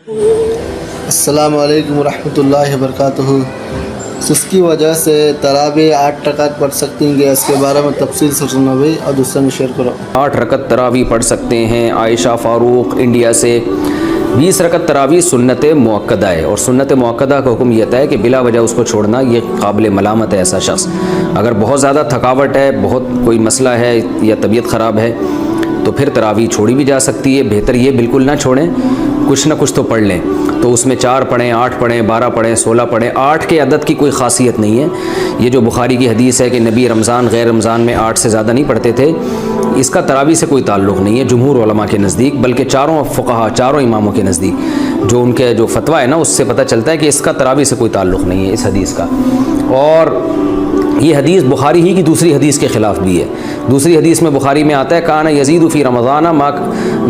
السلام علیکم ورحمۃ اللہ وبرکاتہ۔ سستی وجہ سے تراویح 8 رکعت پڑھ سکتی ہیں، اس کے بارے میں تفصیل سے سننا بھائی اور دوسرے میں شیئر کرو۔ 8 رکعت تراویح پڑھ سکتے ہیں۔ عائشہ فاروق انڈیا سے 20 رکعت تراویح سنت مؤکدہ ہے، اور سنت مؤکدہ کا حکم یہ ہوتا ہے کہ بلا وجہ اس کو چھوڑنا یہ قابل ملامت ہے۔ ایسا شخص اگر بہت زیادہ تھکاوٹ ہے، بہت کوئی مسئلہ ہے یا طبیعت خراب ہے تو پھر تراویح چھوڑی بھی جا سکتی ہے۔ بہتر یہ بالکل نہ چھوڑیں، کچھ نہ کچھ تو پڑھ لیں۔ تو اس میں 4 پڑھیں، 8 پڑھیں، 12 پڑھیں، 16 پڑھیں۔ 8 کے عدد کی کوئی خاصیت نہیں ہے۔ یہ جو بخاری کی حدیث ہے کہ نبی رمضان غیر رمضان میں 8 سے زیادہ نہیں پڑھتے تھے، اس کا تراویح سے کوئی تعلق نہیں ہے جمہور علماء کے نزدیک، بلکہ چاروں فقہا، چاروں اماموں کے نزدیک جو ان کے جو فتویٰ ہے نا، اس سے پتہ چلتا ہے کہ اس کا تراویح سے کوئی تعلق نہیں ہے اس حدیث کا۔ اور یہ حدیث بخاری ہی کی دوسری حدیث کے خلاف بھی ہے۔ دوسری حدیث میں بخاری میں آتا ہے کان یزید فی رمضان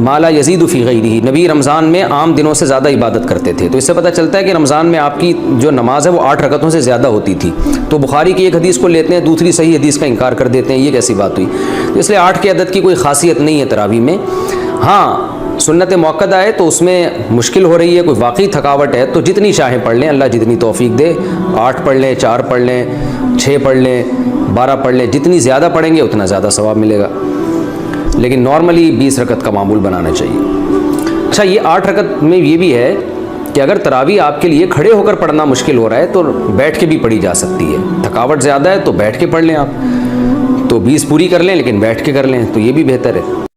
ما لا یزید فی غیرہ، نبی رمضان میں عام دنوں سے زیادہ عبادت کرتے تھے۔ تو اس سے پتہ چلتا ہے کہ رمضان میں آپ کی جو نماز ہے وہ 8 رکعتوں سے زیادہ ہوتی تھی۔ تو بخاری کی ایک حدیث کو لیتے ہیں، دوسری صحیح حدیث کا انکار کر دیتے ہیں، یہ کیسی بات ہوئی؟ تو اس لیے 8 کے عدد کی کوئی خاصیت نہیں ہے تراویح میں۔ ہاں سنت مؤکدہ ہے تو اس میں مشکل ہو رہی ہے، کوئی واقعی تھکاوٹ ہے تو جتنی چاہیں پڑھ لیں، اللہ جتنی توفیق دے۔ 8 پڑھ لیں، 4 پڑھ لیں، 6 پڑھ لیں، 12 پڑھ لیں، جتنی زیادہ پڑھیں گے اتنا زیادہ ثواب ملے گا، لیکن نارملی 20 رکعت کا معمول بنانا چاہیے۔ اچھا، یہ 8 رکعت میں یہ بھی ہے کہ اگر تراویح آپ کے لیے کھڑے ہو کر پڑھنا مشکل ہو رہا ہے تو بیٹھ کے بھی پڑھی جا سکتی ہے۔ تھکاوٹ زیادہ ہے تو بیٹھ کے پڑھ لیں آپ، تو 20 پوری کر لیں لیکن بیٹھ کے کر لیں تو یہ بھی بہتر ہے۔